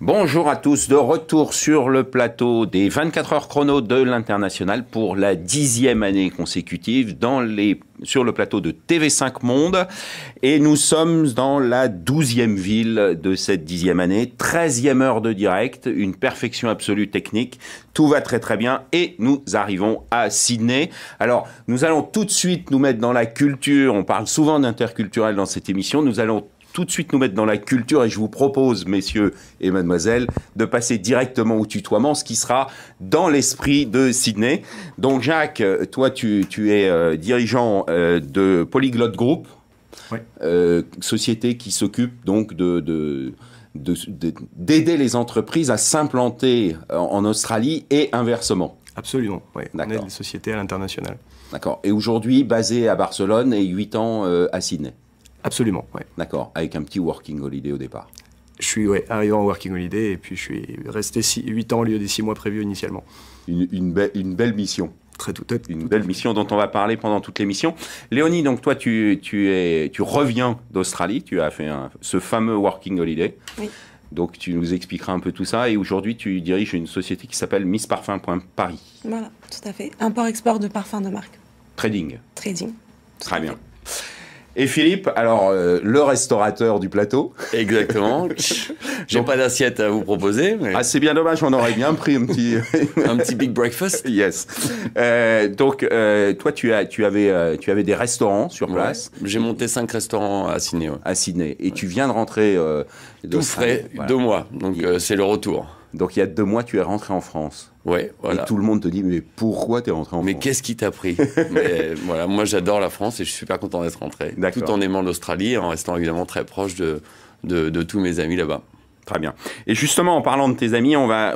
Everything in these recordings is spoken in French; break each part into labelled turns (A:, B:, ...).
A: Bonjour à tous, de retour sur le plateau des 24 heures chrono de l'International pour la 10e année consécutive sur le plateau de TV5 Monde. Et nous sommes dans la 12e ville de cette 10e année, 13e heure de direct, une perfection absolue technique. Tout va très très bien et nous arrivons à Sydney. Alors, nous allons tout de suite nous mettre dans la culture. On parle souvent d'interculturel dans cette émission. Nous allons tout de suite nous mettre dans la culture et je vous propose, messieurs et mademoiselles, de passer directement au tutoiement, ce qui sera dans l'esprit de Sydney. Donc Jacques, toi tu es dirigeant de Polyglot Group, oui. Société qui s'occupe donc d'aider les entreprises à s'implanter en Australie et inversement.
B: Absolument, oui. On aide les sociétés à l'international.
A: D'accord. Et aujourd'hui basé à Barcelone et 8 ans à Sydney.
B: Absolument, oui.
A: D'accord, avec un petit working holiday au départ.
B: Je suis arrivé en working holiday et puis je suis resté 8 ans au lieu des 6 mois prévus initialement.
A: Une belle mission.
B: Une
A: belle mission dont on va parler pendant toute l'émission. Léonie, donc toi, tu reviens d'Australie, tu as fait ce fameux working holiday.
C: Oui.
A: Donc tu nous expliqueras un peu tout ça et aujourd'hui tu diriges une société qui s'appelle MissParfum.Paris.
C: Voilà, tout à fait. Import-export de parfums de marque.
A: Trading. Très bien. Et Philippe, alors le restaurateur du plateau.
D: Exactement. J'ai pas d'assiette à vous proposer. Mais...
A: Ah, c'est bien dommage, on aurait bien pris un petit...
D: un petit big breakfast.
A: Yes. Donc, toi, tu avais des restaurants sur place.
D: Ouais. J'ai monté 5 restaurants à Sydney. Ouais.
A: À Sydney. Et tu viens de rentrer...
D: tout frais, voilà. 2 mois. Donc, c'est le retour.
A: Donc, il y a 2 mois, tu es rentré en France.
D: Ouais, voilà.
A: Et tout le monde te dit, mais pourquoi tu es rentré en France?
D: Mais qu'est-ce qui t'a pris? Mais voilà, moi, j'adore la France et je suis super content d'être rentré. Tout en aimant l'Australie et en restant évidemment très proche de tous mes amis là-bas.
A: Très bien. Et justement, en parlant de tes amis, on va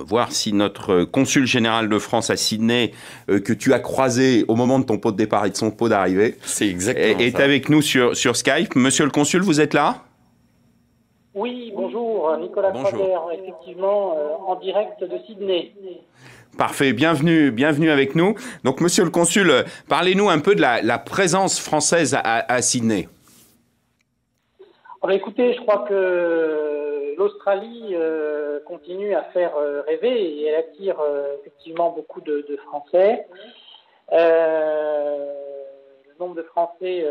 A: voir si notre consul général de France à Sydney, que tu as croisé au moment de ton pot de départ et de son pot d'arrivée,
D: c'est exactement
A: est avec nous sur Skype. Monsieur le consul, vous êtes là?
E: Oui, bonjour, Nicolas Croiser, effectivement, en direct de Sydney.
A: Parfait, bienvenue avec nous. Donc, monsieur le consul, parlez-nous un peu de la présence française à Sydney.
E: Alors, écoutez, je crois que l'Australie continue à faire rêver et elle attire effectivement beaucoup de Français. Le nombre de Français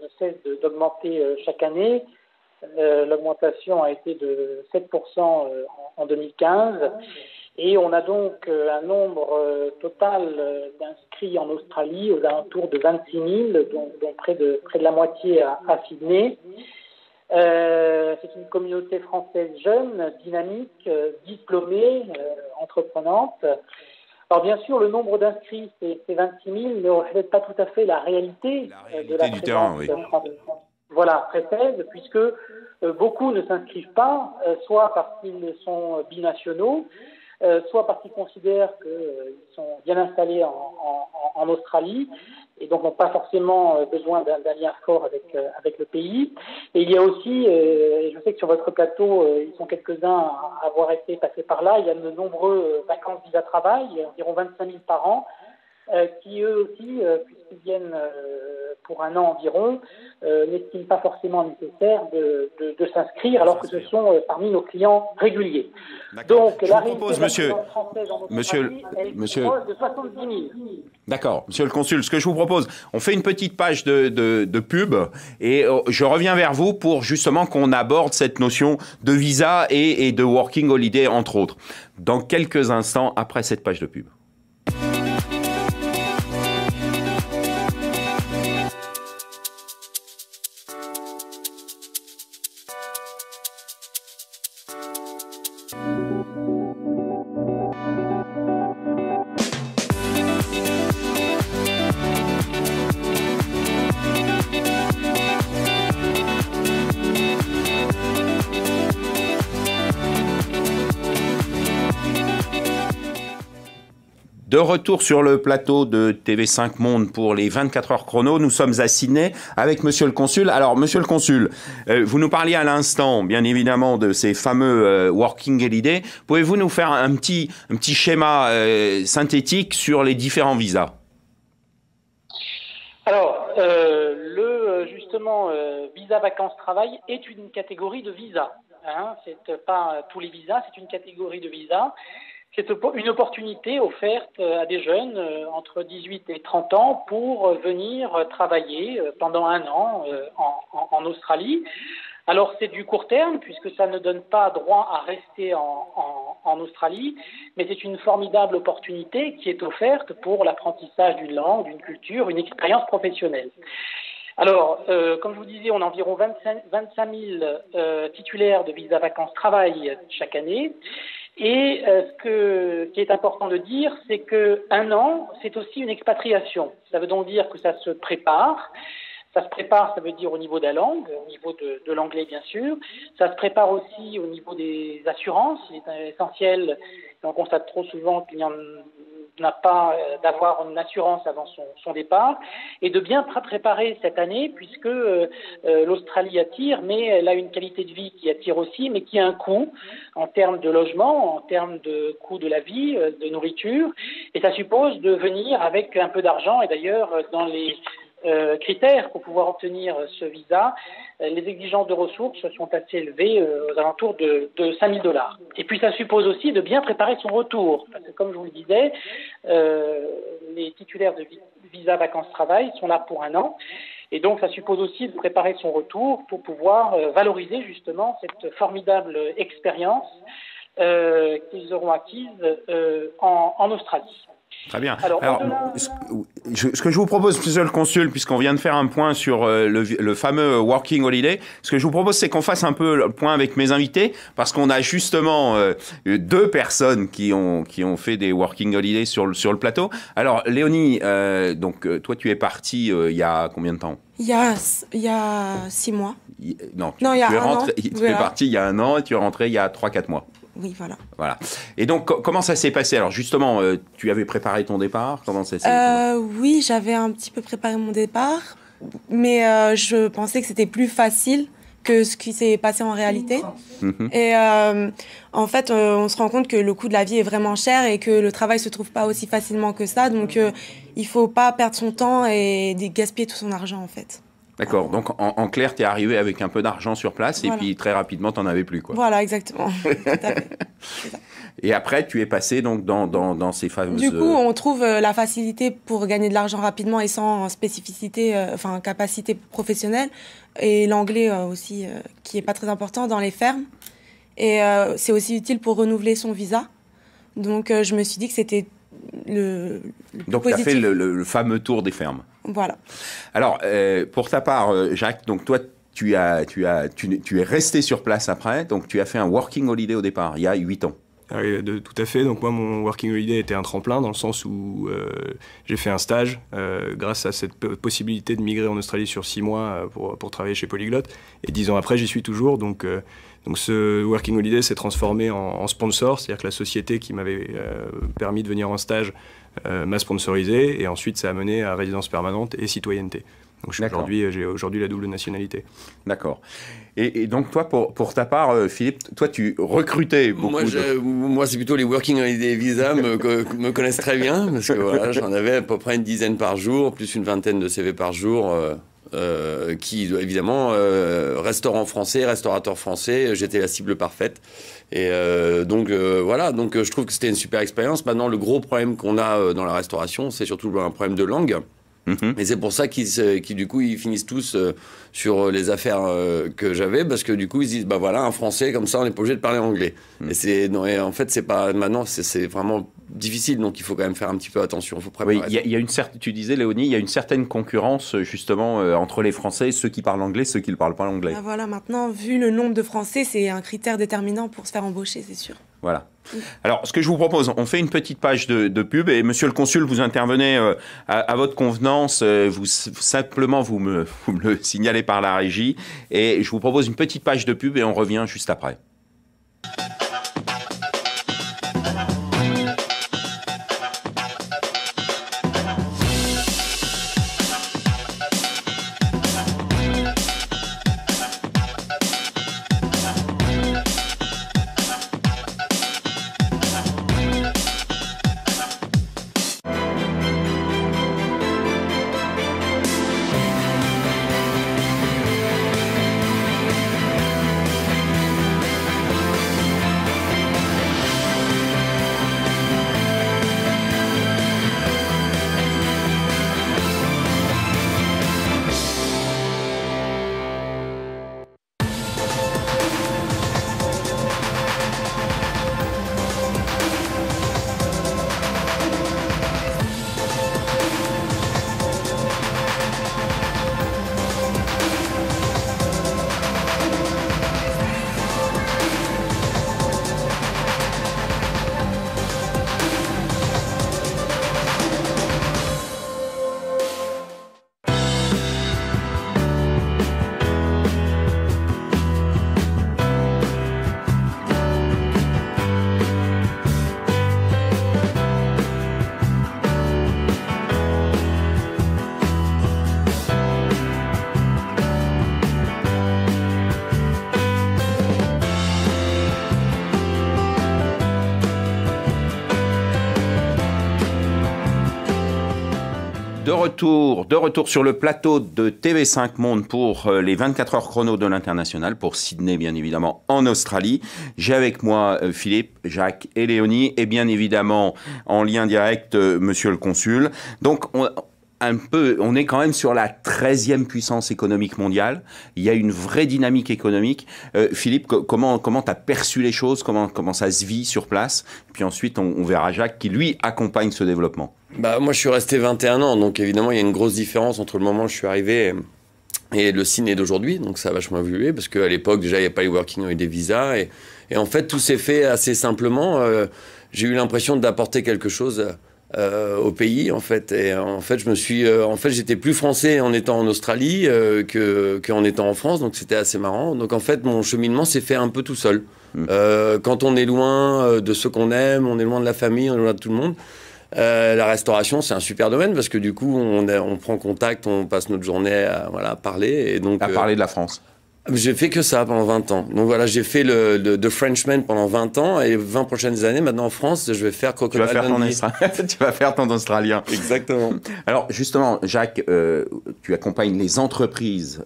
E: ne cesse d'augmenter chaque année. L'augmentation a été de 7% en 2015 et on a donc un nombre total d'inscrits en Australie aux alentours de 26 000, dont près de la moitié à Sydney. C'est une communauté française jeune, dynamique, diplômée, entreprenante. Alors bien sûr, le nombre d'inscrits, c'est 26 000, ne reflète pas tout à fait la réalité de la présence française. Voilà, française, puisque beaucoup ne s'inscrivent pas, soit parce qu'ils sont binationaux, soit parce qu'ils considèrent qu'ils sont bien installés en Australie et donc n'ont pas forcément besoin d'un lien fort avec le pays. Et il y a aussi, et je sais que sur votre plateau, ils sont quelques-uns à avoir été passés par là, il y a de nombreux vacances visa-travail, environ 25 000 par an, qui eux aussi, puisqu'ils viennent pour 1 an environ, n'estiment pas forcément nécessaire de s'inscrire, alors que ce sont parmi nos clients réguliers. Donc, la réalité de la présence française en Australie, elle est proche de 70 000.
A: D'accord, monsieur le consul, ce que je vous propose, on fait une petite page de pub et je reviens vers vous pour justement qu'on aborde cette notion de visa et de working holiday, entre autres, dans quelques instants après cette page de pub. De retour sur le plateau de TV5 Monde pour les 24 heures chrono, nous sommes à Sydney avec monsieur le consul. Alors, monsieur le consul, vous nous parliez à l'instant, bien évidemment, de ces fameux working holiday. Pouvez-vous nous faire un petit schéma synthétique sur les différents visas?
E: Alors, justement, visa vacances-travail est une catégorie de visa. Hein, c'est pas tous les visas, c'est une catégorie de visas. C'est une opportunité offerte à des jeunes entre 18 et 30 ans pour venir travailler pendant 1 an en Australie. Alors c'est du court terme puisque ça ne donne pas droit à rester en Australie, mais c'est une formidable opportunité qui est offerte pour l'apprentissage d'une langue, d'une culture, une expérience professionnelle. Alors, comme je vous disais, on a environ 25 000 titulaires de visa vacances-travail chaque année. Et ce qui est important de dire, c'est que 1 an, c'est aussi une expatriation. Ça veut donc dire que ça se prépare. Ça se prépare, ça veut dire au niveau de la langue, au niveau de l'anglais bien sûr. Ça se prépare aussi au niveau des assurances. Il est essentiel, et on constate trop souvent qu'il n'y en a pas d'avoir une assurance avant son départ, et de bien préparer cette année, puisque l'Australie attire, mais elle a une qualité de vie qui attire aussi, mais qui a un coût en termes de logement, en termes de coût de la vie, de nourriture, et ça suppose de venir avec un peu d'argent, et d'ailleurs dans les critères pour pouvoir obtenir ce visa, les exigences de ressources sont assez élevées, aux alentours de $5 000. Et puis ça suppose aussi de bien préparer son retour, parce que comme je vous le disais, les titulaires de visa vacances-travail sont là pour 1 an, et donc ça suppose aussi de préparer son retour pour pouvoir valoriser justement cette formidable expérience qu'ils auront acquise en Australie.
A: Très bien. Alors ce que je vous propose, Monsieur le Consul, puisqu'on vient de faire un point sur le fameux Working Holiday, ce que je vous propose, c'est qu'on fasse un peu le point avec mes invités, parce qu'on a justement 2 personnes qui ont fait des Working Holidays sur le plateau. Alors, Léonie, donc toi, tu es partie il y a combien de temps ?
C: Il y a 6 mois.
A: Non,
C: il y a 1 an.
A: Tu es partie il y a 1 an et tu es rentrée il y a 3-4 mois.
C: Oui, voilà.
A: Et donc, comment ça s'est passé ? Alors, justement, tu avais préparé ton départ ? Comment ça s'est passé ?
C: Oui, j'avais un petit peu préparé mon départ, mais je pensais que c'était plus facile que ce qui s'est passé en réalité. Et en fait, on se rend compte que le coût de la vie est vraiment cher et que le travail se trouve pas aussi facilement que ça. Donc, il faut pas perdre son temps et gaspiller tout son argent, en fait.
A: D'accord, donc en clair, tu es arrivé avec un peu d'argent sur place et puis très rapidement, tu n'en avais plus, quoi.
C: Voilà, exactement. Tout à fait.
A: Et après, tu es passé donc dans ces fameuses...
C: Du coup, on trouve la facilité pour gagner de l'argent rapidement et sans spécificité, capacité professionnelle. Et l'anglais aussi, qui est pas très important dans les fermes. Et c'est aussi utile pour renouveler son visa. Donc, je me suis dit que c'était le
A: donc, tu as fait le fameux tour des fermes.
C: Voilà.
A: Alors, pour ta part, Jacques, donc toi, tu es resté sur place après, donc tu as fait un working holiday au départ, il y a 8 ans.
B: Ah oui, tout à fait. Donc moi, mon working holiday était un tremplin dans le sens où j'ai fait un stage grâce à cette possibilité de migrer en Australie sur 6 mois pour travailler chez Polyglotte. Et 10 ans après, j'y suis toujours. Donc ce working holiday s'est transformé en sponsor, c'est-à-dire que la société qui m'avait permis de venir en stage m'a sponsorisé, et ensuite ça a mené à résidence permanente et citoyenneté. Donc j'ai aujourd'hui la double nationalité.
A: D'accord. Et donc toi, pour ta part, Philippe, toi tu recrutais beaucoup.
D: Moi, c'est plutôt les working holiday visa me connaissent très bien, parce que voilà, j'en avais à peu près une dizaine par jour, plus une vingtaine de CV par jour. Qui évidemment restaurateur français, j'étais la cible parfaite, et donc je trouve que c'était une super expérience. Maintenant, le gros problème qu'on a dans la restauration, c'est surtout un problème de langue. Et c'est pour ça qu'ils du coup ils finissent tous sur les affaires que j'avais, parce que du coup ils disent bah voilà, un français comme ça on n'est pas obligé de parler anglais. Et en fait c'est pas maintenant, c'est vraiment difficile, donc il faut quand même faire un petit peu attention. Faut préparer.
A: Oui, il y a une certaine, tu disais Léonie, il y a une certaine concurrence justement entre les Français, ceux qui parlent anglais, ceux qui ne parlent pas l'anglais.
C: Ah, voilà, maintenant vu le nombre de Français, c'est un critère déterminant pour se faire embaucher, c'est sûr.
A: Voilà. Alors, ce que je vous propose, on fait une petite page de pub, et Monsieur le Consul, vous intervenez à votre convenance. Vous me le signalez par la régie, et je vous propose une petite page de pub et on revient juste après. retour sur le plateau de TV5 Monde pour les 24 heures chrono de l'International, pour Sydney, bien évidemment, en Australie. J'ai avec moi Philippe, Jacques et Léonie, et bien évidemment, en lien direct, monsieur le consul. Donc, on est quand même sur la 13e puissance économique mondiale. Il y a une vraie dynamique économique. Philippe, comment tu as perçu les choses, comment ça se vit sur place? Puis ensuite, on verra Jacques qui, lui, accompagne ce développement.
D: Moi, je suis resté 21 ans, donc évidemment, il y a une grosse différence entre le moment où je suis arrivé et le Sydney d'aujourd'hui. Donc ça a vachement évolué, parce qu'à l'époque, déjà, il n'y avait pas les Working Holiday Visa. Et en fait, tout s'est fait assez simplement. J'ai eu l'impression d'apporter quelque chose au pays, en fait. Et en fait, j'étais plus français en étant en Australie qu'en étant en France, donc c'était assez marrant. Donc en fait, mon cheminement s'est fait un peu tout seul. Quand on est loin de ceux qu'on aime, on est loin de la famille, on est loin de tout le monde. La restauration, c'est un super domaine, parce que du coup, on prend contact, on passe notre journée à parler. Et donc,
A: à parler de la France.
D: J'ai fait que ça pendant 20 ans. Donc voilà, j'ai fait The Frenchman pendant 20 ans, et 20 prochaines années, maintenant en France, je vais faire Crocodile Dundee.
A: Tu vas faire ton australien.
D: Exactement.
A: Alors justement, Jacques, tu accompagnes les entreprises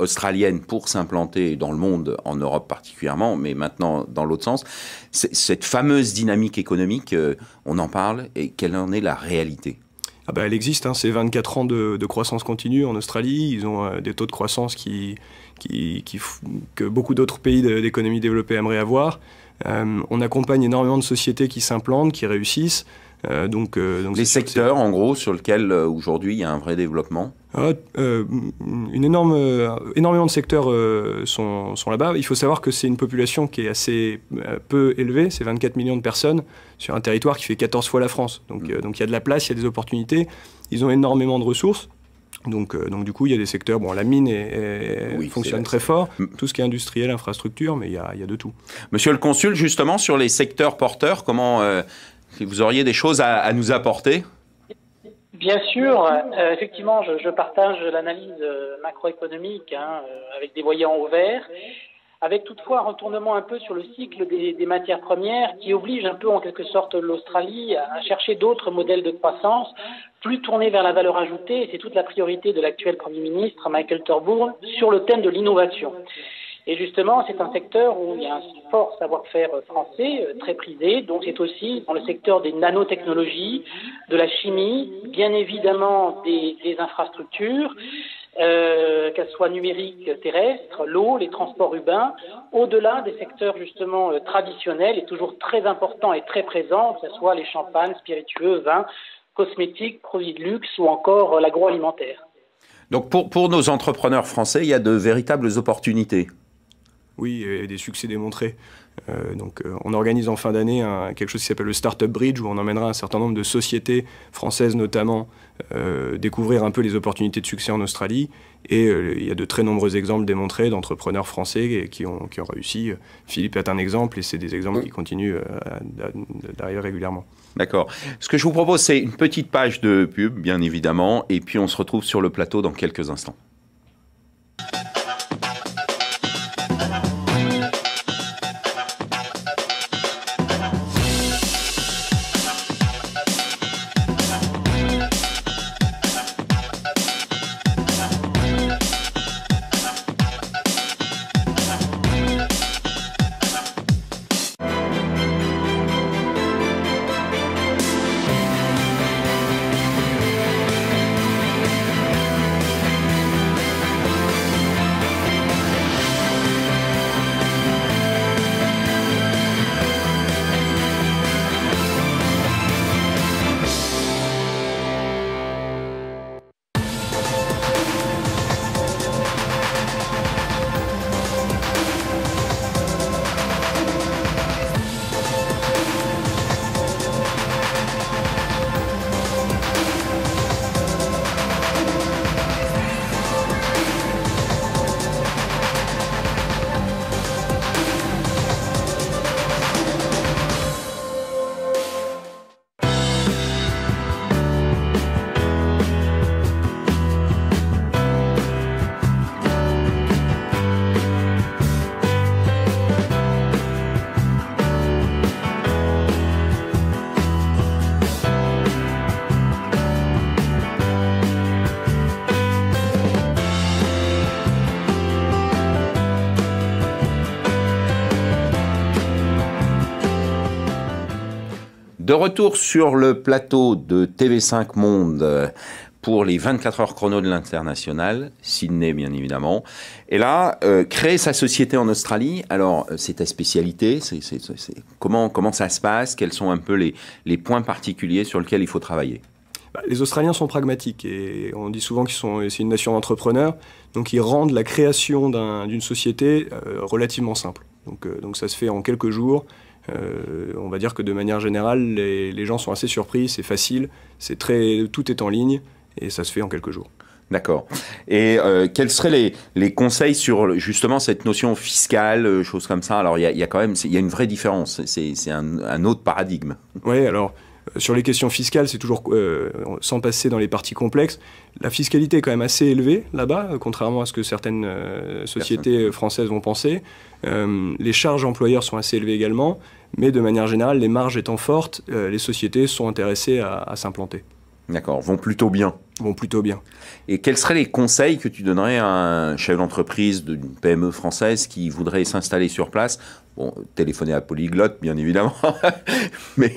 A: australiennes pour s'implanter dans le monde, en Europe particulièrement, mais maintenant dans l'autre sens. Cette fameuse dynamique économique, on en parle, et quelle en est la réalité ?
B: Elle existe, hein. C'est 24 ans de croissance continue en Australie. Ils ont des taux de croissance que beaucoup d'autres pays d'économie développée aimeraient avoir. On accompagne énormément de sociétés qui s'implantent, qui réussissent. Donc
A: les secteurs, en gros, sur lesquels aujourd'hui il y a un vrai développement?
B: Énormément de secteurs sont là-bas. Il faut savoir que c'est une population qui est assez peu élevée, c'est 24 millions de personnes sur un territoire qui fait 14 fois la France. Donc il y a de la place, il y a des opportunités. Ils ont énormément de ressources. Donc du coup, il y a des secteurs, la mine fonctionne très fort, tout ce qui est industriel, infrastructure, mais il y a de tout.
A: Monsieur le consul, justement, sur les secteurs porteurs, comment vous auriez des choses à nous apporter?
E: Bien sûr, effectivement, je partage l'analyse macroéconomique avec des voyants au vert, avec toutefois un retournement un peu sur le cycle des matières premières qui oblige un peu en quelque sorte l'Australie à chercher d'autres modèles de croissance plus tournés vers la valeur ajoutée, et c'est toute la priorité de l'actuel Premier ministre Michael Thorburn sur le thème de l'innovation. Et justement, c'est un secteur où il y a un fort savoir-faire français, très prisé. Donc c'est aussi dans le secteur des nanotechnologies, de la chimie, bien évidemment des infrastructures, qu'elles soient numériques, terrestres, l'eau, les transports urbains, au-delà des secteurs justement traditionnels et toujours très importants et très présents, que ce soit les champagnes, spiritueux, vins, cosmétiques, produits de luxe ou encore l'agroalimentaire.
A: Donc pour nos entrepreneurs français, il y a de véritables opportunités.
B: Oui, et des succès démontrés. On organise en fin d'année quelque chose qui s'appelle le Startup Bridge, où on emmènera un certain nombre de sociétés françaises notamment découvrir un peu les opportunités de succès en Australie. Et il y a de très nombreux exemples démontrés d'entrepreneurs français qui ont réussi. Philippe est un exemple, et c'est des exemples qui continuent d'arriver régulièrement.
A: D'accord. Ce que je vous propose, c'est une petite page de pub, bien évidemment, et puis on se retrouve sur le plateau dans quelques instants. de retour sur le plateau de TV5 Monde pour les 24 heures chrono de l'international, Sydney bien évidemment. Et là, créer sa société en Australie, alors c'est ta spécialité, comment ça se passe, quels sont un peu les points particuliers sur lesquels il faut travailler?
B: Les Australiens sont pragmatiques et on dit souvent c'est une nation d'entrepreneurs, donc ils rendent la création d'une société relativement simple. Donc ça se fait en quelques jours. On va dire que de manière générale, les gens sont assez surpris, c'est facile, tout est en ligne et ça se fait en quelques jours.
A: D'accord. Et quels seraient les conseils sur justement cette notion fiscale, choses comme ça? Alors il y a quand même une vraie différence, c'est un autre paradigme.
B: Oui, alors sur les questions fiscales, c'est toujours, sans passer dans les parties complexes, la fiscalité est quand même assez élevée là-bas, contrairement à ce que certaines sociétés françaises vont penser. Les charges employeurs sont assez élevées également, mais de manière générale, les marges étant fortes, les sociétés sont intéressées à s'implanter.
A: D'accord, vont plutôt bien.
B: Vont plutôt bien.
A: Et quels seraient les conseils que tu donnerais à un chef d'entreprise d'une PME française qui voudrait s'installer sur place? Bon, téléphoner à Polyglotte, bien évidemment, mais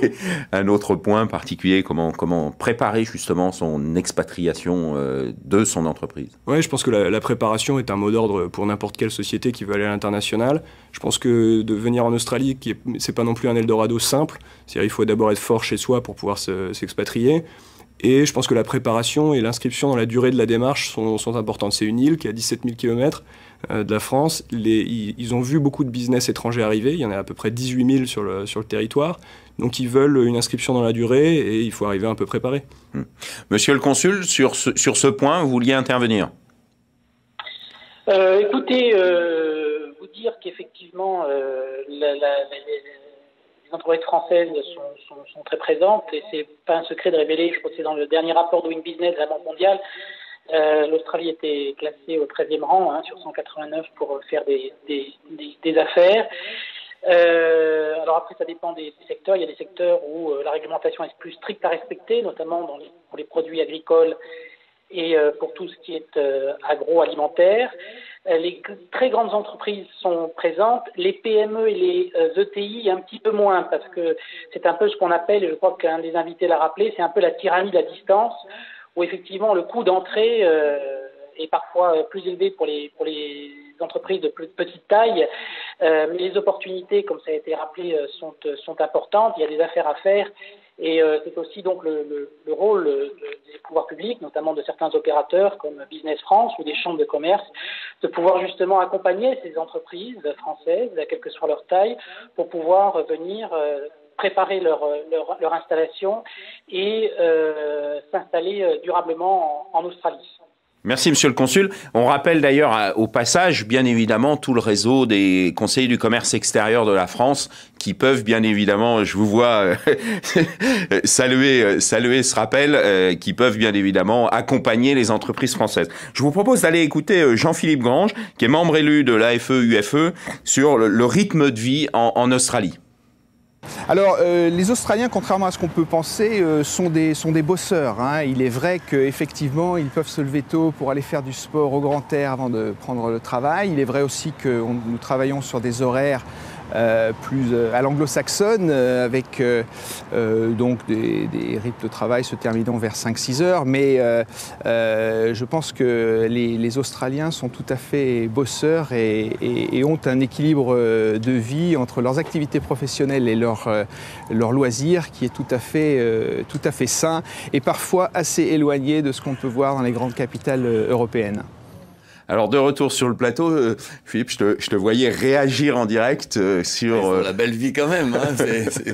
A: un autre point particulier, comment préparer justement son expatriation de son entreprise?
B: Oui, je pense que la préparation est un mot d'ordre pour n'importe quelle société qui veut aller à l'international. Je pense que de venir en Australie, c'est pas non plus un Eldorado simple. C'est-à-dire, il faut d'abord être fort chez soi pour pouvoir s'expatrier. Et je pense que la préparation et l'inscription dans la durée de la démarche sont importantes. C'est une île qui a 17 000 km de la France. Ils ont vu beaucoup de business étrangers arriver. Il y en a à peu près 18 000 sur le territoire. Donc ils veulent une inscription dans la durée et il faut arriver un peu préparé.
A: Monsieur le consul, sur ce point, vous vouliez intervenir?
E: Écoutez, vous dire qu'effectivement, les entreprises françaises sont très présentes et c'est pas un secret de révéler, je crois que c'est dans le dernier rapport Doing Business de la Banque mondiale, l'Australie était classée au 13e rang sur 189 pour faire des affaires. Alors après ça dépend des secteurs, il y a des secteurs où la réglementation est plus stricte à respecter, notamment pour les produits agricoles et pour tout ce qui est agroalimentaire. Les très grandes entreprises sont présentes, les PME et les ETI un petit peu moins, parce que c'est un peu ce qu'on appelle, et je crois qu'un des invités l'a rappelé, c'est un peu la tyrannie de la distance, où effectivement le coût d'entrée est parfois plus élevé pour les entreprises de petite taille, mais les opportunités, comme ça a été rappelé, sont importantes, il y a des affaires à faire. Et c'est aussi donc le rôle des pouvoirs publics, notamment de certains opérateurs comme Business France ou des chambres de commerce, de pouvoir justement accompagner ces entreprises françaises, quelle que soit leur taille, pour pouvoir venir préparer leur installation et s'installer durablement en Australie.
A: Merci, monsieur le consul. On rappelle d'ailleurs au passage, bien évidemment, tout le réseau des conseillers du commerce extérieur de la France qui peuvent, bien évidemment, je vous vois saluer ce rappel, qui peuvent, bien évidemment, accompagner les entreprises françaises. Je vous propose d'aller écouter Jean-Philippe Grange, qui est membre élu de l'AFE-UFE, sur le rythme de vie en Australie.
F: Alors, les Australiens, contrairement à ce qu'on peut penser, sont des bosseurs. Il est vrai qu'effectivement, ils peuvent se lever tôt pour aller faire du sport au grand air avant de prendre le travail. Il est vrai aussi que nous travaillons sur des horaires plus à l'anglo-saxonne, avec donc des rythmes de travail se terminant vers 5-6 heures. Mais je pense que les Australiens sont tout à fait bosseurs et ont un équilibre de vie entre leurs activités professionnelles et leurs loisirs qui est tout à fait sain et parfois assez éloigné de ce qu'on peut voir dans les grandes capitales européennes.
A: Alors, de retour sur le plateau, Philippe, je te voyais réagir en direct sur...
D: la belle vie quand même,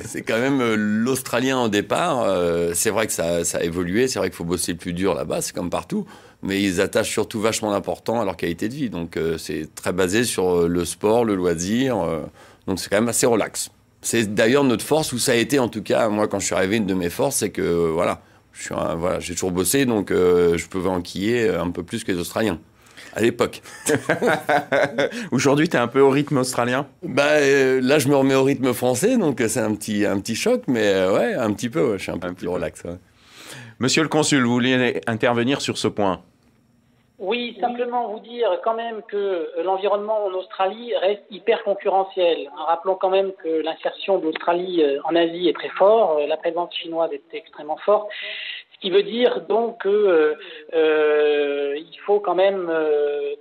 D: c'est quand même l'Australien au départ. C'est vrai que ça a évolué, c'est vrai qu'il faut bosser le plus dur là-bas, c'est comme partout. Mais ils attachent surtout vachement d'important à leur qualité de vie. Donc, c'est très basé sur le sport, le loisir. Donc, c'est quand même assez relax. C'est d'ailleurs notre force, ou ça a été en tout cas, moi quand je suis arrivé, une de mes forces, c'est que j'ai toujours bossé, donc je pouvais enquiller un peu plus que les Australiens. À l'époque.
A: Aujourd'hui, tu es un peu au rythme australien?
D: Là, je me remets au rythme français, donc c'est un petit choc, mais ouais, un petit peu, je suis un peu plus relax. Ouais.
A: Monsieur le consul, vous vouliez intervenir sur ce point?
E: Oui, simplement vous dire quand même que l'environnement en Australie reste hyper concurrentiel. Rappelons quand même que l'insertion de l'Australie en Asie est très forte, la présence chinoise est extrêmement forte. Ce qui veut dire donc que il faut quand même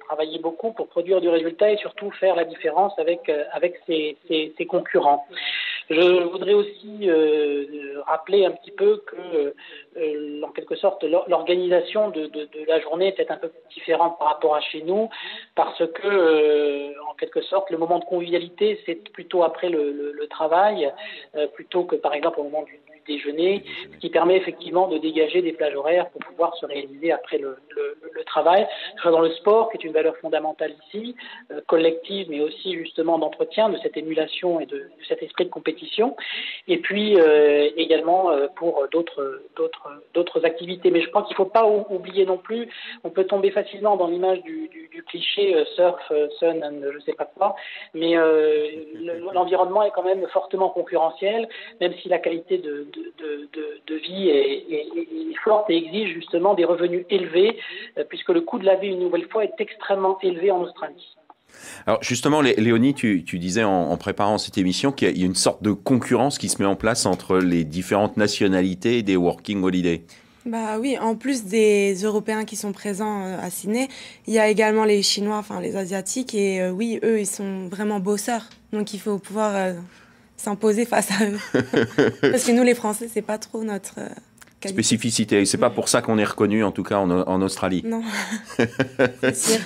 E: travailler beaucoup pour produire du résultat et surtout faire la différence avec ses concurrents. Je voudrais aussi rappeler un petit peu que, en quelque sorte, l'organisation de la journée est peut-être un peu différente par rapport à chez nous, parce que, en quelque sorte, le moment de convivialité, c'est plutôt après le travail, plutôt que, par exemple, au moment du déjeuner, ce qui permet effectivement de dégager des plages horaires pour pouvoir se réaliser après le travail, que ce soit dans le sport, qui est une valeur fondamentale ici, collective, mais aussi justement d'entretien, de cette émulation et de cet esprit de compétition, et puis également pour d'autres activités. Mais je crois qu'il ne faut pas oublier non plus, on peut tomber facilement dans l'image du cliché surf, sun, and je ne sais pas quoi, mais l'environnement est quand même fortement concurrentiel, même si la qualité de vie est forte et exige justement des revenus élevés, puisque le coût de la vie, une nouvelle fois, est extrêmement élevé en Australie.
A: Alors justement, Léonie, tu disais en préparant cette émission qu'il y a une sorte de concurrence qui se met en place entre les différentes nationalités des Working Holiday.
C: Bah oui, en plus des Européens qui sont présents à Sydney, il y a également les Chinois, enfin les Asiatiques, et oui, eux, ils sont vraiment bosseurs. Donc il faut pouvoir s'imposer face à eux. Parce que nous, les Français, c'est pas trop notre qualité.
A: Spécificité. C'est pas pour ça qu'on est reconnu, en tout cas, en Australie.
C: Non, c'est sûr.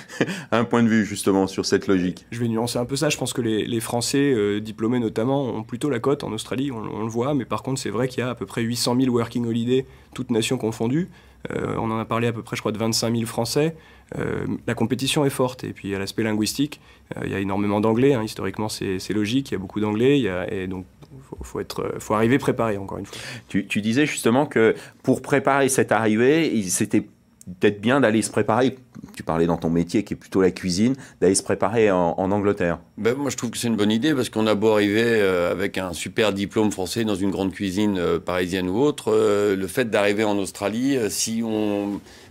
A: Un point de vue, justement, sur cette logique.
B: Je vais nuancer un peu ça. Je pense que les Français, diplômés notamment, ont plutôt la cote en Australie, on le voit. Mais par contre, c'est vrai qu'il y a à peu près 800 000 working holiday, toutes nations confondues. On en a parlé à peu près, je crois, de 25 000 Français. La compétition est forte. Et puis, il y a l'aspect linguistique. Il y a énormément d'anglais. Hein. Historiquement, c'est logique. Il y a beaucoup d'anglais. Et donc, faut arriver préparé, encore une fois.
A: Tu disais justement que pour préparer cette arrivée, c'était peut-être bien d'aller se préparer, tu parlais dans ton métier qui est plutôt la cuisine, d'aller se préparer en Angleterre.
D: Ben, moi je trouve que c'est une bonne idée parce qu'on a beau arriver avec un super diplôme français dans une grande cuisine parisienne ou autre, le fait d'arriver en Australie,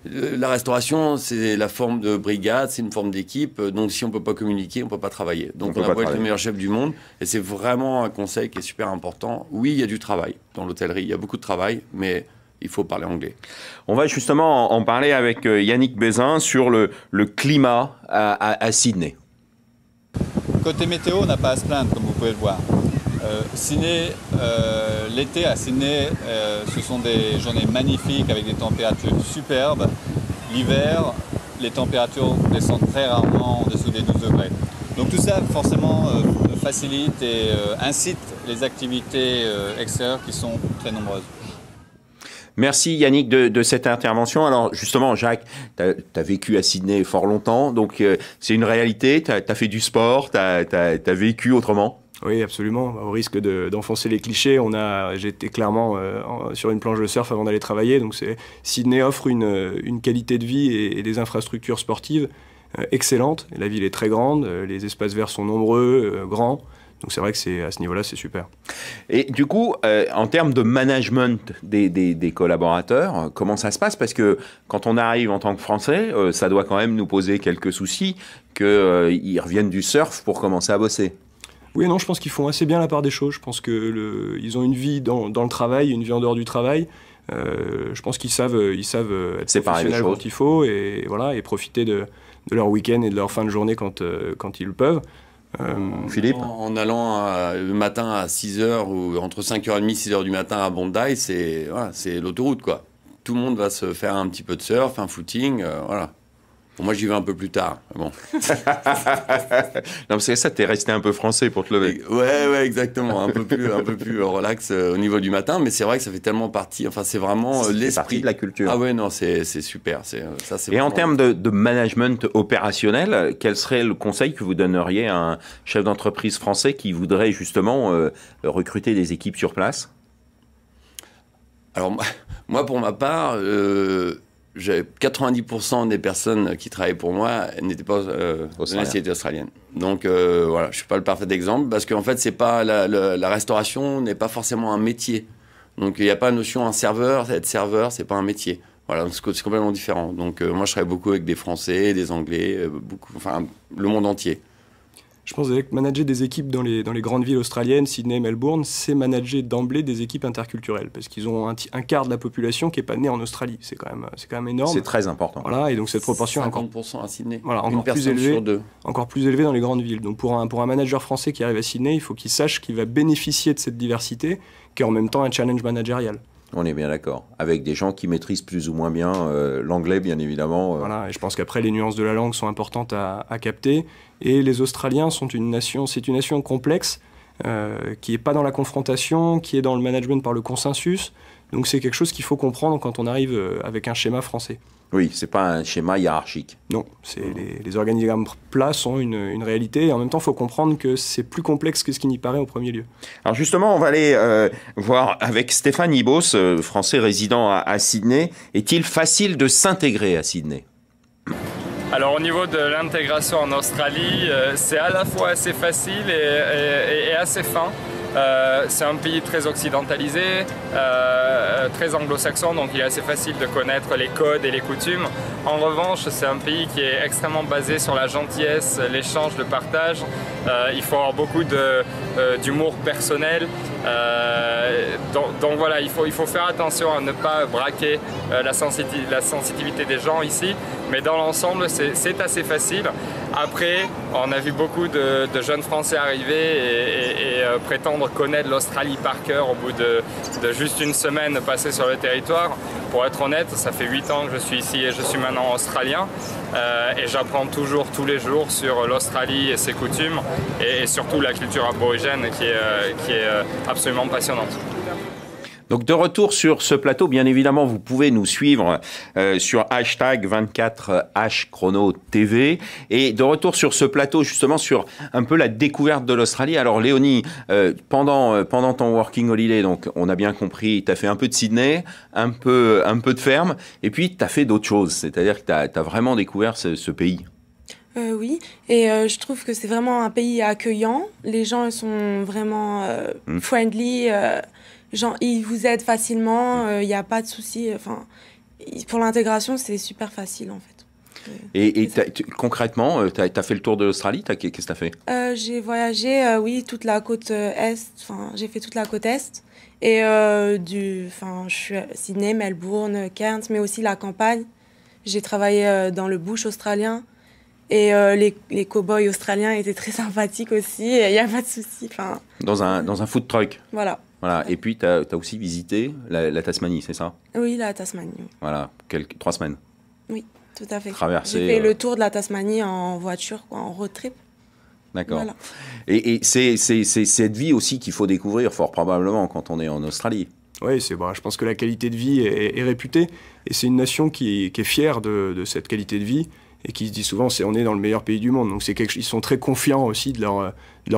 D: la restauration c'est la forme de brigade, c'est une forme d'équipe, donc si on ne peut pas communiquer, on ne peut pas travailler. Donc on a beau être le meilleur chef du monde et c'est vraiment un conseil qui est super important. Oui, il y a du travail dans l'hôtellerie, il y a beaucoup de travail, mais il faut parler anglais.
A: On va justement en parler avec Yannick Bézin sur le climat à Sydney.
G: Côté météo, on n'a pas à se plaindre, comme vous pouvez le voir. Sydney, l'été à Sydney, ce sont des journées magnifiques avec des températures superbes. L'hiver, les températures descendent très rarement en dessous des 12 degrés. Donc tout ça, forcément, facilite et incite les activités extérieures qui sont très nombreuses.
A: Merci Yannick de cette intervention. Alors justement, Jacques, tu as vécu à Sydney fort longtemps, donc c'est une réalité, tu as fait du sport, tu as vécu autrement.
B: Oui, absolument. Au risque d'enfoncer les clichés, j'étais clairement sur une planche de surf avant d'aller travailler. Donc Sydney offre une qualité de vie et des infrastructures sportives excellentes. La ville est très grande, les espaces verts sont nombreux, grands. Donc c'est vrai que à ce niveau-là, c'est super.
A: Et du coup, en termes de management des collaborateurs, comment ça se passe? Parce que quand on arrive en tant que Français, ça doit quand même nous poser quelques soucis qu'ils reviennent du surf pour commencer à bosser.
B: Oui, non, je pense qu'ils font assez bien la part des choses. Je pense qu'ils ont une vie dans le travail, une vie en dehors du travail. Je pense qu'ils savent être professionnels quand il faut et profiter de leur week-end et de leur fin de journée quand ils le peuvent.
A: Philippe,
D: en allant le matin à 6h ou entre 5h30 et 6h du matin à Bondi, c'est l'autoroute, quoi. Tout le monde va se faire un petit peu de surf, un footing, voilà. Bon, moi, j'y vais un peu plus tard. Bon.
A: Non, c'est ça, t'es resté un peu français pour te lever.
D: Ouais, exactement. Un peu plus relax au niveau du matin, mais c'est vrai que ça fait tellement partie. Enfin, c'est vraiment l'esprit.
A: C'est partie de la culture.
D: Ah ouais, non, c'est super.
A: Et en termes de management opérationnel, quel serait le conseil que vous donneriez à un chef d'entreprise français qui voudrait justement recruter des équipes sur place?
D: Alors, moi, pour ma part, 90% des personnes qui travaillaient pour moi n'étaient pas de nationalité australienne. Donc voilà, je suis pas le parfait exemple parce qu'en fait c'est pas la restauration n'est pas forcément un métier. Donc il n'y a pas la notion un serveur, être serveur, c'est pas un métier. Voilà, c'est complètement différent. Donc moi, je travaille beaucoup avec des Français, des Anglais, enfin le monde entier.
B: Je pense que manager des équipes dans les grandes villes australiennes, Sydney, Melbourne, c'est manager d'emblée des équipes interculturelles, parce qu'ils ont un quart de la population qui n'est pas née en Australie. C'est quand même énorme.
A: C'est très important.
B: Voilà, et donc cette proportion
D: 50% à Sydney.
B: Voilà,
D: encore
B: plus élevée dans les grandes villes. Donc pour un manager français qui arrive à Sydney, il faut qu'il sache qu'il va bénéficier de cette diversité, qui est en même temps un challenge managérial.
A: On est bien d'accord. Avec des gens qui maîtrisent plus ou moins bien l'anglais, bien évidemment.
B: Voilà, et je pense qu'après, les nuances de la langue sont importantes à capter. Et les Australiens c'est une nation complexe, qui n'est pas dans la confrontation, qui est dans le management par le consensus. Donc c'est quelque chose qu'il faut comprendre quand on arrive avec un schéma français.
A: Oui, c'est pas un schéma hiérarchique.
B: Non, les organigrammes plats sont une réalité, et en même temps, il faut comprendre que c'est plus complexe que ce qui n'y paraît au premier lieu.
A: Alors justement, on va aller voir avec Stéphane Ibos, français résident à Sydney. Est-il facile de s'intégrer à Sydney ?
H: Alors au niveau de l'intégration en Australie, c'est à la fois assez facile et assez fin. C'est un pays très occidentalisé, très anglo-saxon, donc il est assez facile de connaître les codes et les coutumes. En revanche, c'est un pays qui est extrêmement basé sur la gentillesse, l'échange, le partage. Il faut avoir beaucoup d'humour personnel. Donc voilà, il faut faire attention à ne pas braquer la sensibilité des gens ici. Mais dans l'ensemble, c'est assez facile. Après, on a vu beaucoup de jeunes Français arriver et prétendre connaître l'Australie par cœur au bout de juste une semaine passée sur le territoire. Pour être honnête, ça fait 8 ans que je suis ici et je suis maintenant australien. Et j'apprends toujours, tous les jours, sur l'Australie et ses coutumes et surtout la culture aborigène qui est absolument passionnante.
A: Donc de retour sur ce plateau, bien évidemment, vous pouvez nous suivre sur hashtag 24HChronoTV. Et de retour sur ce plateau, justement, sur un peu la découverte de l'Australie. Alors Léonie, pendant ton working holiday, donc on a bien compris, tu as fait un peu de Sydney, un peu de ferme, et puis tu as fait d'autres choses. C'est-à-dire que tu as vraiment découvert ce pays.
C: Oui, et je trouve que c'est vraiment un pays accueillant. Les gens ils sont vraiment friendly. Genre, ils vous aident facilement, il n'y a pas de souci. Enfin, pour l'intégration, c'est super facile en fait.
A: Et concrètement, tu as fait le tour de l'Australie, qu'est-ce que tu as fait ?
C: J'ai voyagé, oui, toute la côte est. Enfin, j'ai fait toute la côte est. Et je suis à Sydney, Melbourne, Cairns, mais aussi la campagne. J'ai travaillé dans le bush australien. Et les cow-boys australiens étaient très sympathiques aussi, il n'y a pas de souci.
A: Dans un food truck.
C: Voilà.
A: Et puis, tu as aussi visité la Tasmanie, c'est ça ?
C: Oui, la Tasmanie. Oui.
A: Voilà, 3 semaines.
C: Oui, tout à fait.
A: Traversé.
C: J'ai fait le tour de la Tasmanie en voiture, en road trip.
A: D'accord.
C: Voilà.
A: Et c'est cette vie aussi qu'il faut découvrir, fort probablement, quand on est en Australie.
B: Oui, je pense que la qualité de vie est réputée, et c'est une nation qui est fière de cette qualité de vie, et qui se dit souvent on est dans le meilleur pays du monde. Donc ils sont très confiants aussi de leur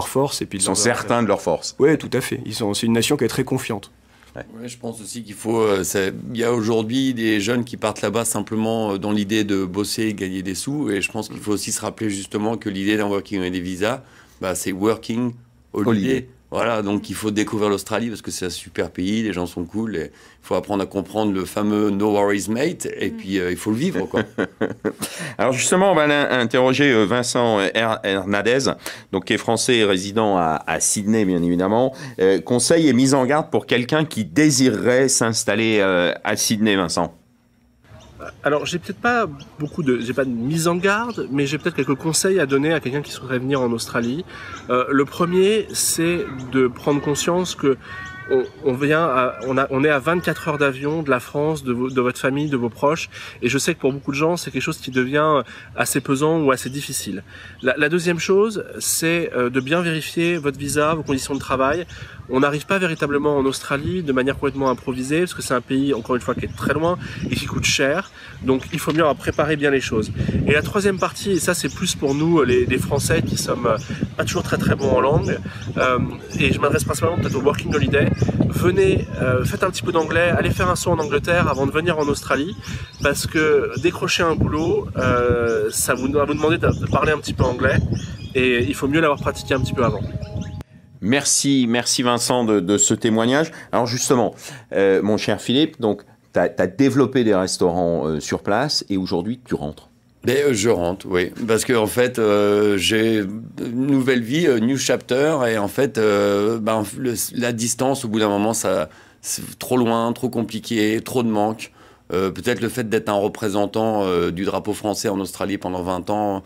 B: force. Et puis
A: ils sont certains de leur force.
B: Oui, tout à fait. C'est une nation qui est très confiante.
D: Ouais, je pense aussi qu'il faut... il y a aujourd'hui des jeunes qui partent là-bas simplement dans l'idée de bosser et gagner des sous. Et je pense qu'il faut aussi se rappeler justement que l'idée d'un working holiday visa, c'est working holiday. Voilà, donc il faut découvrir l'Australie parce que c'est un super pays, les gens sont cool. Il faut apprendre à comprendre le fameux No Worries Mate, et puis il faut le vivre, quoi.
A: Alors justement, on va interroger Vincent Hernandez, donc qui est français et résident à Sydney, bien évidemment. Conseil et mise en garde pour quelqu'un qui désirerait s'installer à Sydney, Vincent.
I: Alors, j'ai peut-être pas j'ai pas de mise en garde, mais j'ai peut-être quelques conseils à donner à quelqu'un qui souhaiterait venir en Australie. Le premier, c'est de prendre conscience que on est à 24 heures d'avion de la France, de votre famille, de vos proches, et je sais que pour beaucoup de gens, c'est quelque chose qui devient assez pesant ou assez difficile. La deuxième chose, c'est de bien vérifier votre visa, vos conditions de travail. On n'arrive pas véritablement en Australie de manière complètement improvisée, parce que c'est un pays, encore une fois, qui est très loin et qui coûte cher. Donc il faut mieux préparer bien les choses. Et la troisième partie, et ça c'est plus pour nous les Français qui sommes pas toujours très très bons en langue, et je m'adresse principalement peut-être au working holiday, venez, faites un petit peu d'anglais, allez faire un saut en Angleterre avant de venir en Australie, parce que décrocher un boulot, ça va vous demander de parler un petit peu anglais, et il faut mieux l'avoir pratiqué un petit peu avant.
A: Merci Vincent de ce témoignage. Alors justement, mon cher Philippe, donc tu as développé des restaurants sur place et aujourd'hui, tu rentres.
D: Mais je rentre, oui, parce que en fait, j'ai une nouvelle vie, new chapter, et en fait, la distance, au bout d'un moment, c'est trop loin, trop compliqué, trop de manque. Peut-être le fait d'être un représentant du drapeau français en Australie pendant 20 ans,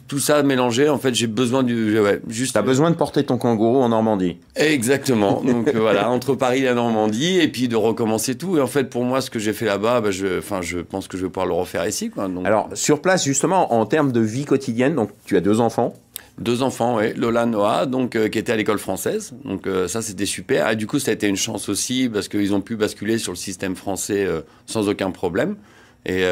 D: tout ça mélangé, en fait, j'ai besoin
A: T'as besoin de porter ton kangourou en Normandie.
D: Exactement. Donc voilà, entre Paris et la Normandie, et puis de recommencer tout. Et en fait, pour moi, ce que j'ai fait là-bas, je pense que je vais pouvoir le refaire ici, quoi. Donc,
A: alors, sur place, justement, en termes de vie quotidienne, donc tu as 2 enfants.
D: 2 enfants, oui. Lola, Noah, donc qui étaient à l'école française. Donc ça, c'était super. Et du coup, ça a été une chance aussi parce qu'ils ont pu basculer sur le système français sans aucun problème. Et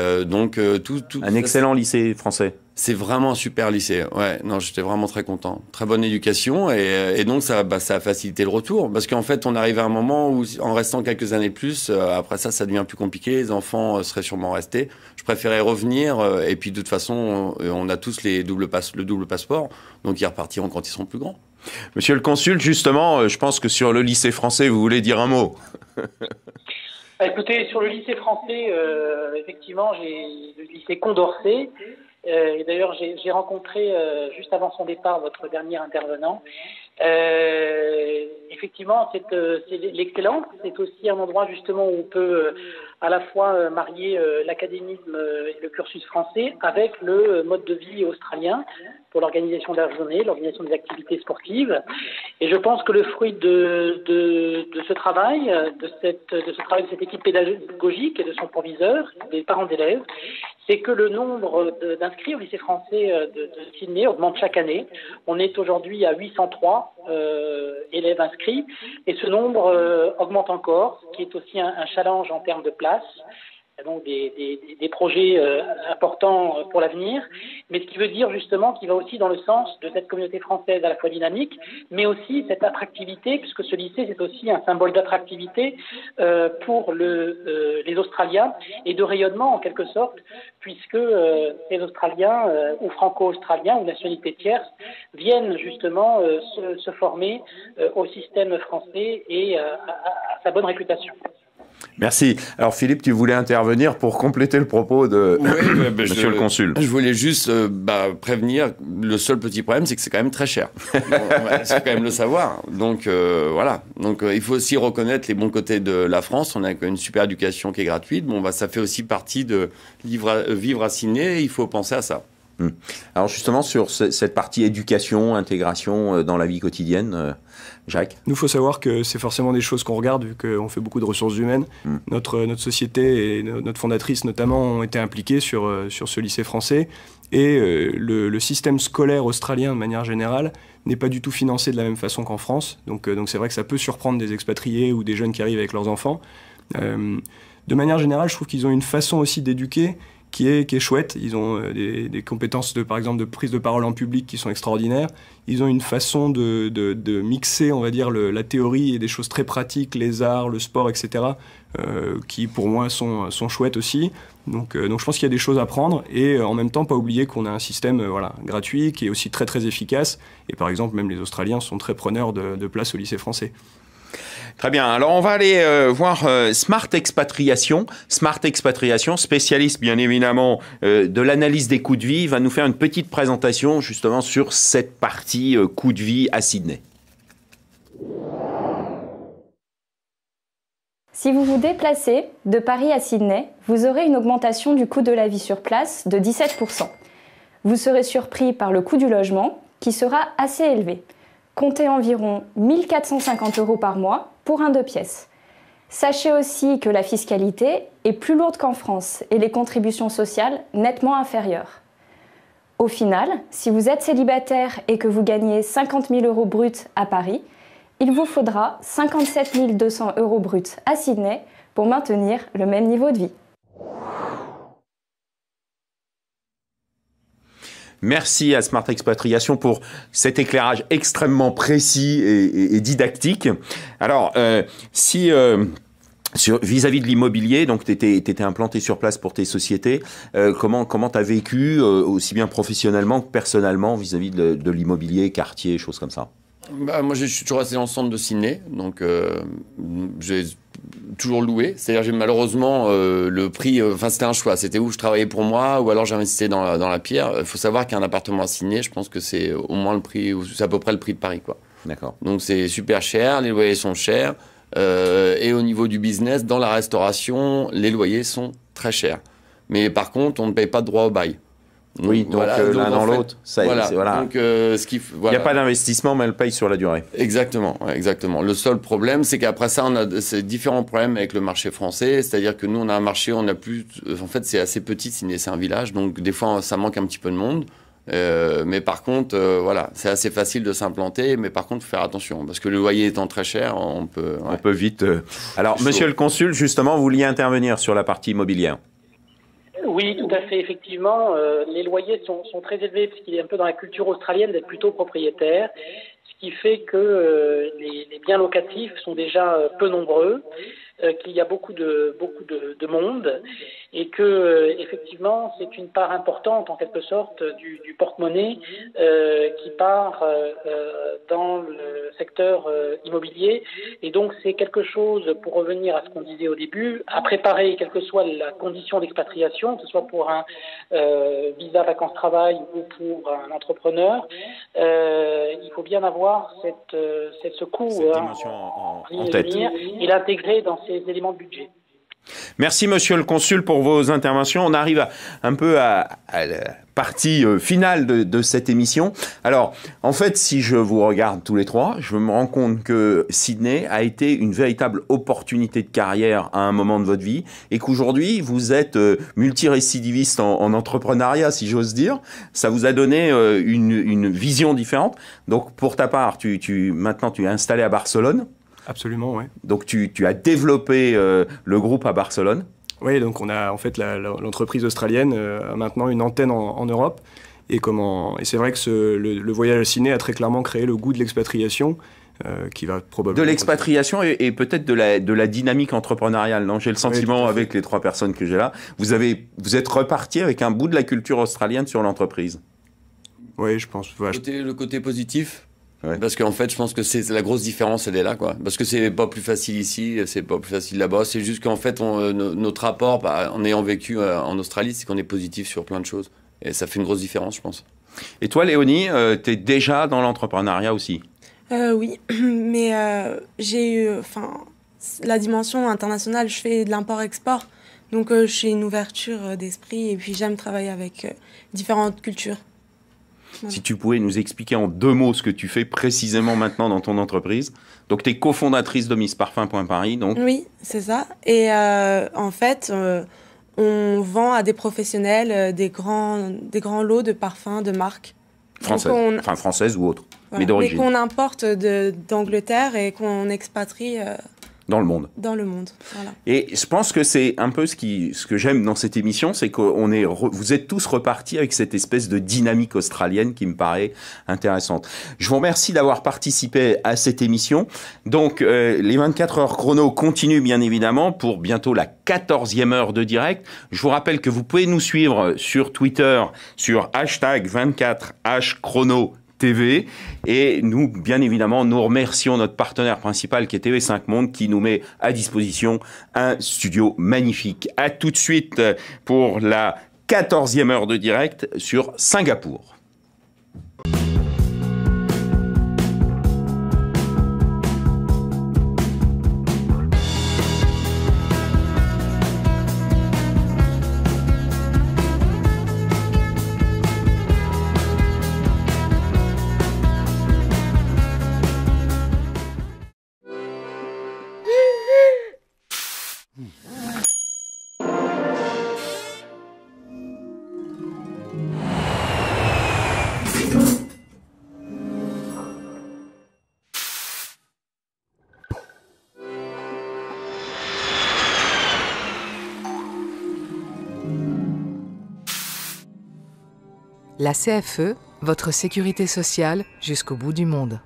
D: tout.
A: Un excellent lycée français.
D: C'est vraiment un super lycée. Ouais, non, j'étais vraiment très content. Très bonne éducation et donc ça a facilité le retour parce qu'en fait, on arrive à un moment où, en restant quelques années de plus, après ça devient plus compliqué. Les enfants seraient sûrement restés. Je préférais revenir et puis de toute façon, on a tous le double passeport, donc ils repartiront quand ils seront plus grands.
A: Monsieur le consul, justement, je pense que sur le lycée français, vous voulez dire un mot.
E: Écoutez, sur le lycée français, effectivement, j'ai le lycée Condorcet. Et d'ailleurs, j'ai rencontré, juste avant son départ, votre dernier intervenant. Effectivement, c'est l'excellence. C'est aussi un endroit, justement, où on peut à la fois marier l'académisme et le cursus français avec le mode de vie australien pour l'organisation de la journée, l'organisation des activités sportives. Et je pense que le fruit de ce travail, de cette équipe pédagogique et de son proviseur, des parents d'élèves, c'est que le nombre d'inscrits au lycée français de Sydney augmente chaque année. On est aujourd'hui à 803 élèves inscrits et ce nombre augmente encore, ce qui est aussi un challenge en termes de place. Donc des projets importants pour l'avenir, mais ce qui veut dire justement qu'il va aussi dans le sens de cette communauté française à la fois dynamique, mais aussi cette attractivité, puisque ce lycée c'est aussi un symbole d'attractivité pour les Australiens et de rayonnement en quelque sorte, puisque les Australiens ou franco-australiens ou nationalités tierces viennent justement se former au système français et à sa bonne réputation.
A: Merci. Alors Philippe, tu voulais intervenir pour compléter le propos de Monsieur le consul.
D: Je voulais juste prévenir, le seul petit problème, c'est que c'est quand même très cher. Il faut quand même le savoir. Donc voilà. Donc il faut aussi reconnaître les bons côtés de la France. On a une super éducation qui est gratuite. Ça fait aussi partie de vivre à Sydney. Il faut penser à ça.
A: Alors justement, sur cette partie éducation, intégration dans la vie quotidienne, Jacques ?
B: Nous, il faut savoir que c'est forcément des choses qu'on regarde, vu qu'on fait beaucoup de ressources humaines. Notre société et notre fondatrice, notamment, ont été impliquées sur ce lycée français. Et le système scolaire australien, de manière générale, n'est pas du tout financé de la même façon qu'en France. Donc c'est vrai que ça peut surprendre des expatriés ou des jeunes qui arrivent avec leurs enfants. De manière générale, je trouve qu'ils ont une façon aussi d'éduquer qui est chouette. Ils ont des compétences, par exemple, de prise de parole en public qui sont extraordinaires. Ils ont une façon de mixer, on va dire, la théorie et des choses très pratiques, les arts, le sport, etc., qui, pour moi, sont chouettes aussi. Donc je pense qu'il y a des choses à prendre et en même temps, pas oublier qu'on a un système gratuit qui est aussi très, très efficace. Et par exemple, même les Australiens sont très preneurs de place au lycée français.
A: Très bien. Alors, on va aller voir Smart Expatriation. Smart Expatriation, spécialiste, bien évidemment, de l'analyse des coûts de vie, va nous faire une petite présentation, justement, sur cette partie coût de vie à Sydney.
J: Si vous vous déplacez de Paris à Sydney, vous aurez une augmentation du coût de la vie sur place de 17%. Vous serez surpris par le coût du logement, qui sera assez élevé. Comptez environ 1 450 € par mois pour un 2 pièces. Sachez aussi que la fiscalité est plus lourde qu'en France et les contributions sociales nettement inférieures. Au final, si vous êtes célibataire et que vous gagnez 50 000 € bruts à Paris, il vous faudra 57 200 € bruts à Sydney pour maintenir le même niveau de vie.
A: Merci à Smart Expatriation pour cet éclairage extrêmement précis et didactique. Alors, vis-à-vis de l'immobilier, donc tu étais implanté sur place pour tes sociétés, comment tu as vécu, aussi bien professionnellement que personnellement, vis-à-vis de l'immobilier, quartier, choses comme ça ?
D: Moi, je suis toujours resté dans le centre de Sydney, donc j'ai toujours loué. C'est-à-dire, malheureusement, le prix, c'était un choix. C'était où je travaillais pour moi, ou alors j'investissais dans la pierre. Il faut savoir qu'un appartement à Sydney, je pense que c'est au moins le prix, c'est à peu près le prix de Paris, quoi.
A: D'accord.
D: Donc c'est super cher, les loyers sont chers. Et au niveau du business, dans la restauration, les loyers sont très chers. Mais par contre, on ne paye pas de droit au bail.
A: Oui, donc l'un dans l'autre, ça
D: voilà.
A: voilà.
D: Donc,
A: il n'y a pas d'investissement, mais elle paye sur la durée.
D: Exactement, exactement. Le seul problème, c'est qu'après ça, on a ces différents problèmes avec le marché français. C'est-à-dire que nous, on a un marché, on a plus... En fait, c'est assez petit, c'est un village, donc des fois, ça manque un petit peu de monde. Mais par contre, voilà, c'est assez facile de s'implanter, mais par contre, il faut faire attention, parce que le loyer étant très cher, on peut
A: vite... Alors, monsieur le consul, justement, vous vouliez intervenir sur la partie immobilière.
E: Oui, tout à fait. Effectivement, les loyers sont très élevés, puisqu'il est un peu dans la culture australienne d'être plutôt propriétaire, ce qui fait que les biens locatifs sont déjà peu nombreux, qu'il y a beaucoup de monde, et que effectivement c'est une part importante en quelque sorte du porte-monnaie qui part dans le secteur immobilier, et donc c'est quelque chose, pour revenir à ce qu'on disait au début, à préparer, quelle que soit la condition d'expatriation, que ce soit pour un visa vacances-travail ou pour un entrepreneur, il faut bien avoir ce coût
A: en tête
E: et l'intégrer dans ces éléments de budget.
A: Merci monsieur le consul pour vos interventions. On arrive un peu à la partie finale de cette émission. Alors, en fait, si je vous regarde tous les trois, je me rends compte que Sydney a été une véritable opportunité de carrière à un moment de votre vie, et qu'aujourd'hui, vous êtes multirécidiviste en entrepreneuriat, si j'ose dire. Ça vous a donné une vision différente. Donc, pour ta part, maintenant, tu es installé à Barcelone.
B: Absolument, oui.
A: Donc tu as développé le groupe à Barcelone.
B: Oui, donc on a en fait l'entreprise australienne a maintenant une antenne en Europe. Et c'est vrai que le voyage à Sydney a très clairement créé le goût de l'expatriation qui va probablement...
A: De l'expatriation et peut-être de la dynamique entrepreneuriale, non ? J'ai le sentiment, avec les trois personnes que j'ai là, vous êtes reparti avec un bout de la culture australienne sur l'entreprise.
B: Oui, je pense. Ouais,
D: le côté positif. Ouais. Parce qu'en fait, je pense que c'est la grosse différence, elle est là, quoi. Parce que c'est pas plus facile ici, c'est pas plus facile là-bas. C'est juste qu'en fait, notre rapport, en ayant vécu en Australie, c'est qu'on est positif sur plein de choses. Et ça fait une grosse différence, je pense.
A: Et toi, Léonie, tu es déjà dans l'entrepreneuriat aussi ?
C: Oui, mais j'ai eu... la dimension internationale, je fais de l'import-export. Donc, j'ai une ouverture d'esprit et puis j'aime travailler avec différentes cultures.
A: Si tu pouvais nous expliquer en 2 mots ce que tu fais précisément maintenant dans ton entreprise. Donc, tu es cofondatrice de MissParfum.Paris, donc.
C: Oui, c'est ça. Et en fait, on vend à des professionnels des grands lots de parfums, de marques.
A: Françaises ou autres,
C: voilà,
A: mais d'origine.
C: Mais qu'on importe d'Angleterre et qu'on expatrie...
A: dans le monde.
C: Dans le monde, voilà.
A: Et je pense que c'est un peu ce que j'aime dans cette émission, c'est que vous êtes tous repartis avec cette espèce de dynamique australienne qui me paraît intéressante. Je vous remercie d'avoir participé à cette émission. Donc, les 24 heures chrono continuent bien évidemment pour bientôt la 14e heure de direct. Je vous rappelle que vous pouvez nous suivre sur Twitter, sur #24hchrono. TV, et nous, bien évidemment, nous remercions notre partenaire principal qui est TV5 Monde, qui nous met à disposition un studio magnifique. À tout de suite pour la 14e heure de direct sur Singapour.
K: La CFE, votre sécurité sociale jusqu'au bout du monde.